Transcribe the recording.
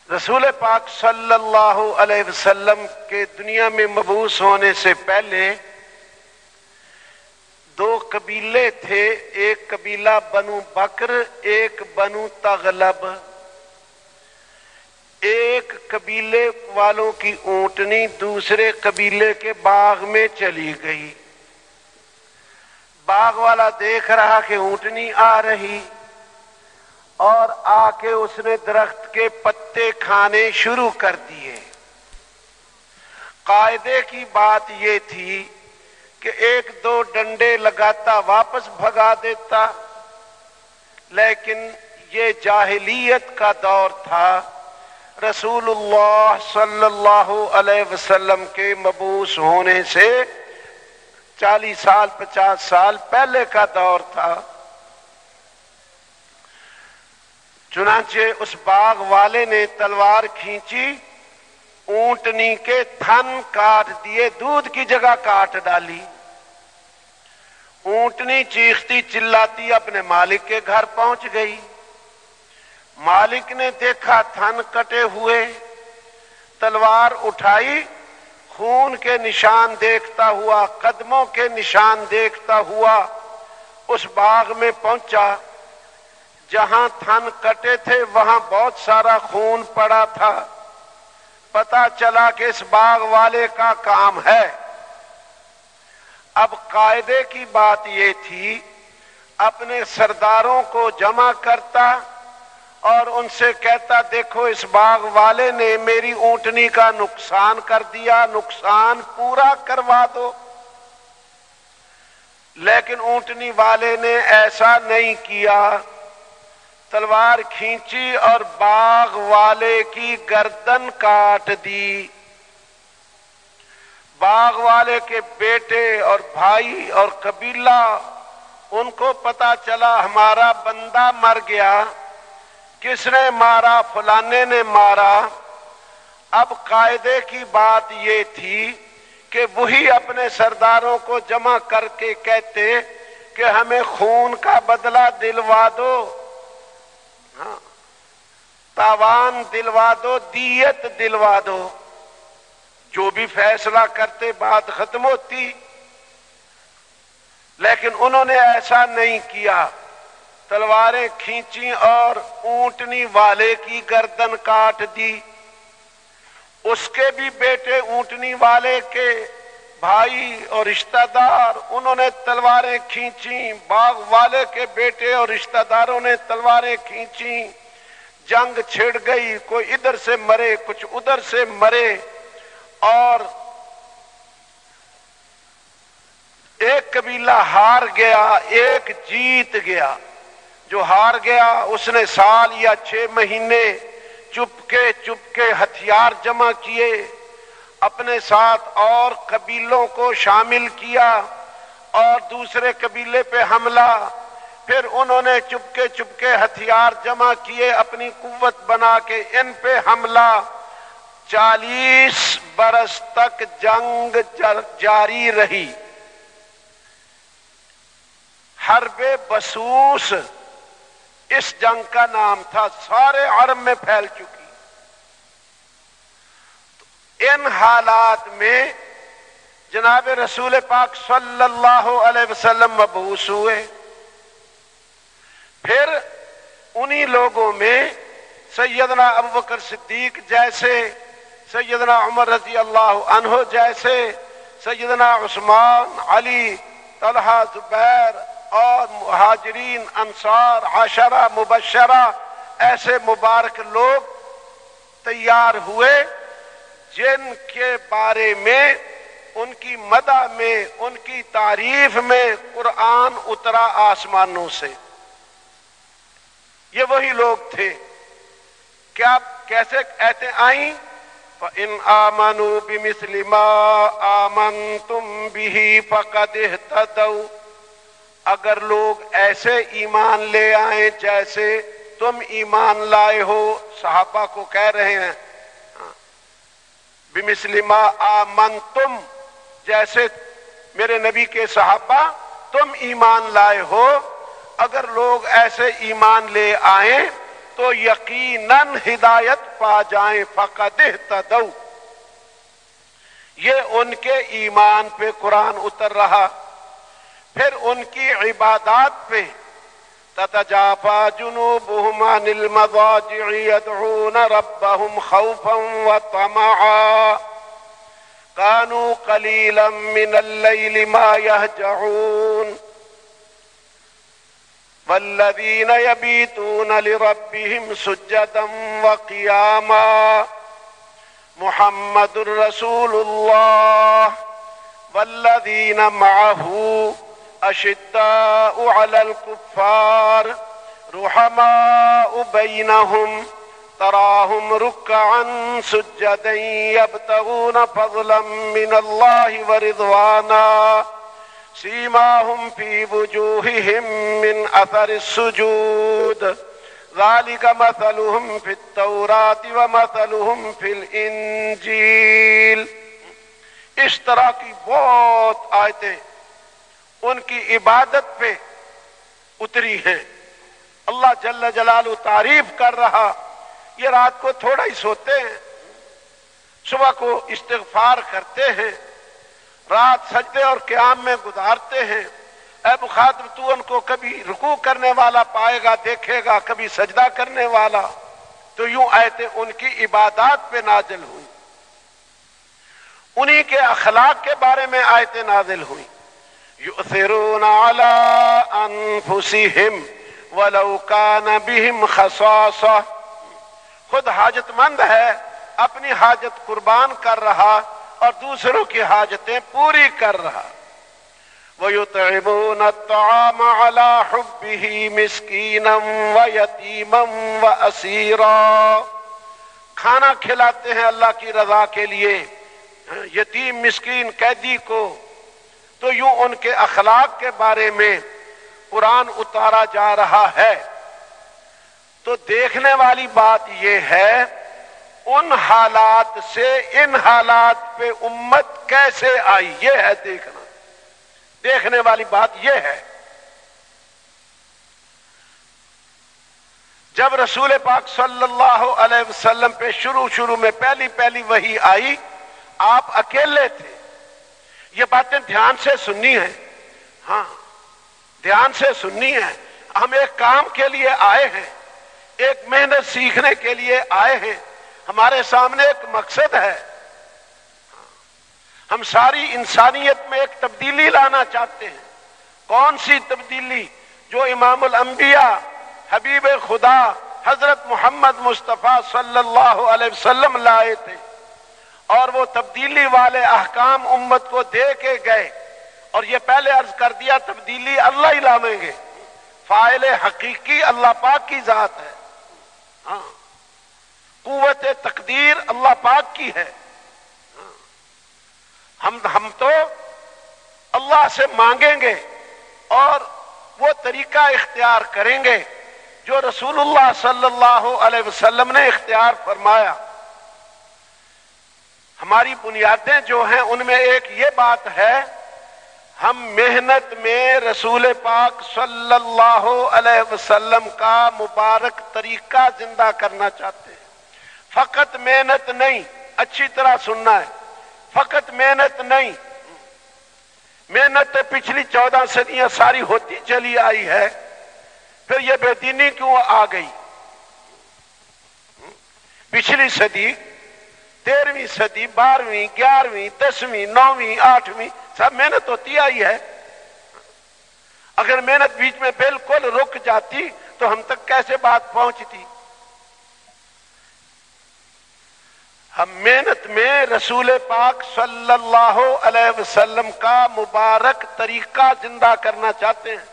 رسول پاک صلی اللہ علیہ وسلم کے دنیا میں مبعوث ہونے سے پہلے دو قبیلے تھے، ایک قبیلہ بنو بکر، ایک بنو تغلب۔ ایک قبیلے والوں کی اونٹنی دوسرے قبیلے کے باغ میں چلی گئی۔ باغ والا دیکھ رہا کہ اونٹنی آ رہی، اور آ کے اس نے درخت کے پتے کھانے شروع کر دیے۔ قاعدے کی بات یہ تھی کہ ایک دو ڈنڈے لگاتا واپس بھگا دیتا، لیکن یہ جاہلیت کا دور تھا۔ رسول اللہ صلی اللہ علیہ وسلم کے مبعوث ہونے سے 40 سال 50 سال پہلے کا دور تھا۔ چنانچہ اس باغ والے نے تلوار کھینچی، اونٹنی کے تھن کاٹ دیے، دودھ کی جگہ کاٹ ڈالی۔ اونٹنی چیختی چلاتی اپنے مالک کے گھر پہنچ گئی۔ مالک نے دیکھا تھن کٹے ہوئے، تلوار اٹھائی، خون کے نشان دیکھتا ہوا، قدموں کے نشان دیکھتا ہوا اس باغ میں پہنچا۔ جہاں تھن کٹے تھے وہاں بہت سارا خون پڑا تھا۔ پتا چلا کہ اس باغ والے کا کام ہے۔ اب قاعدے کی بات یہ تھی، اپنے سرداروں کو جمع کرتا اور ان سے کہتا دیکھو اس باغ والے نے میری اونٹنی کا نقصان کر دیا، نقصان پورا کروا دو۔ لیکن اونٹنی والے نے ایسا نہیں کیا، تلوار کھینچی اور باغ والے کی گردن کاٹ دی۔ باغ والے کے بیٹے اور بھائی اور قبیلہ، ان کو پتا چلا ہمارا بندہ مر گیا۔ کس نے مارا؟ فلانے نے مارا۔ اب قاعدے کی بات یہ تھی کہ وہی اپنے سرداروں کو جمع کر کے کہتے کہ ہمیں خون کا بدلہ دلوا دو، تاوان دلوا دو، دیت دلوا دو۔ جو بھی فیصلہ کرتے بات ختم ہوتی، لیکن انہوں نے ایسا نہیں کیا۔ تلواریں کھینچی اور اونٹنی والے کی گردن کاٹ دی۔ اس کے بھی بیٹے، اونٹنی والے کے بھائی اور رشتہ دار، انہوں نے تلواریں کھینچی۔ باغ والے کے بیٹے اور رشتہ داروں نے تلواریں کھینچی۔ جنگ چھڑ گئی، کوئی ادھر سے مرے، کچھ ادھر سے مرے، اور ایک قبیلہ ہار گیا، ایک جیت گیا۔ جو ہار گیا اس نے سال یا 6 مہینے چپ کے ہتھیار جمع کیے، اپنے ساتھ اور قبیلوں کو شامل کیا اور دوسرے قبیلے پہ حملہ۔ پھر انہوں نے چپ کے ہتھیار جمع کیے، اپنی قوت بنا کے ان پہ حملہ۔ 40 برس تک جنگ جاری رہی۔ حرب بسوس اس جنگ کا نام تھا، سارے عرب میں پھیل چکی۔ ان حالات میں جناب رسول پاک صلی اللہ علیہ وسلم مبعوث ہوئے۔ پھر انہی لوگوں میں سیدنا ابوبکر صدیق جیسے، سیدنا عمر رضی اللہ عنہ جیسے، سیدنا عثمان، علی، طلحہ، زبیر اور مہاجرین، انصار، عشرہ مبشرہ، ایسے مبارک لوگ تیار ہوئے جن کے بارے میں، ان کی مدح میں، ان کی تعریف میں قرآن اترا آسمانوں سے۔ یہ وہی لوگ تھے۔ کیا کیسے ایتیں آئیں؟ فَإِنْ آمَنُوا بِمِثْلِ مَا آمَنْتُمْ بِهِ فَقَدْ اهْتَدَوْا۔ اگر لوگ ایسے ایمان لے آئیں جیسے تم ایمان لائے ہو، صحابہ کو کہہ رہے ہیں بِمِثْلِ مَا آمَنْتُمْ، جیسے میرے نبی کے صحابہ تم ایمان لائے ہو، اگر لوگ ایسے ایمان لے آئیں تو یقیناً ہدایت پا جائیں، فقد اہتدوا، یہ ان کے ایمان پہ قرآن اتر رہا۔ پھر ان کی عبادات پہ، تتجافى جنوبهم عن المضاجع يدعون ربهم خوفا وطمعا كانوا قليلا من الليل ما يهجعون والذين يبيتون لربهم سجدا وقياما محمد رسول الله والذين معه أشداء على الكفار رحماء بينهم تراهم ركعا سجدا يبتغون فضلا من الله ورضوانا سيماهم في وجوههم من أثر السجود ذلك مثلهم في التوراة ومثلهم في الإنجيل۔ اس طرح کی بہت آیتیں ان کی عبادت پہ اتری ہیں۔ اللہ جل جلالہ تعریف کر رہا، یہ رات کو تھوڑا ہی سوتے ہیں، صبح کو استغفار کرتے ہیں، رات سجدے اور قیام میں گزارتے ہیں۔ اے مخاطب، تو ان کو کبھی رکوع کرنے والا پائے گا، دیکھے گا، کبھی سجدہ کرنے والا۔ تو یوں آیتیں ان کی عبادات پہ نازل ہوئی، انہی کے اخلاق کے بارے میں آیتیں نازل ہوئی۔ یؤثرون علی انفسہم ولو کان بہم خصاصہ، خود حاجت مند ہے، اپنی حاجت قربان کر رہا اور دوسروں کی حاجتیں پوری کر رہا۔ وَيُطْعِمُونَ الطَّعَامَ عَلَى حُبِّهِ مِسْكِينًا وَيَتِيمًا وَأَسِيرًا، کھانا کھلاتے ہیں اللہ کی رضا کے لیے یتیم، مسکین، قیدی کو۔ تو یوں ان کے اخلاق کے بارے میں قرآن اتارا جا رہا ہے۔ تو دیکھنے والی بات یہ ہے ان حالات سے ان حالات پہ امت کیسے آئی، یہ ہے دیکھنا، دیکھنے والی بات یہ ہے۔ جب رسول پاک صلی اللہ علیہ وسلم پہ شروع میں پہلی وحی آئی، آپ اکیلے تھے۔ یہ باتیں دھیان سے سننی ہیں، ہاں دھیان سے سننی ہے۔ ہم ایک کام کے لیے آئے ہیں، ایک محنت سیکھنے کے لیے آئے ہیں، ہمارے سامنے ایک مقصد ہے۔ ہم ساری انسانیت میں ایک تبدیلی لانا چاہتے ہیں۔ کون سی تبدیلی؟ جو امام الانبیاء حبیب خدا حضرت محمد مصطفیٰ صلی اللہ علیہ وسلم لائے تھے، اور وہ تبدیلی والے احکام امت کو دے کے گئے۔ اور یہ پہلے عرض کر دیا، تبدیلی اللہ ہی لائیں گے، فاعل حقیقی اللہ پاک کی ذات ہے، ہاں قوت تقدیر اللہ پاک کی ہے۔ ہم تو اللہ سے مانگیں گے اور وہ طریقہ اختیار کریں گے جو رسول اللہ صلی اللہ علیہ وسلم نے اختیار فرمایا۔ ہماری بنیادیں جو ہیں ان میں ایک یہ بات ہے، ہم محنت میں رسول پاک صلی اللہ علیہ وسلم کا مبارک طریقہ زندہ کرنا چاہتے ہیں۔ فقط محنت نہیں، اچھی طرح سننا ہے، فقط محنت نہیں، محنت پچھلی 14 صدیاں ساری ہوتی چلی آئی ہے، پھر یہ بے دینی کیوں آ گئی؟ پچھلی صدی 13ویں صدی، 12ویں، 11ویں، 10ویں، 9ویں، 8ویں سب محنت ہوتی آئی ہے۔ اگر محنت بیچ میں بالکل رک جاتی تو ہم تک کیسے بات پہنچتی؟ ہم محنت میں رسول پاک صلی اللہ علیہ وسلم کا مبارک طریقہ زندہ کرنا چاہتے ہیں۔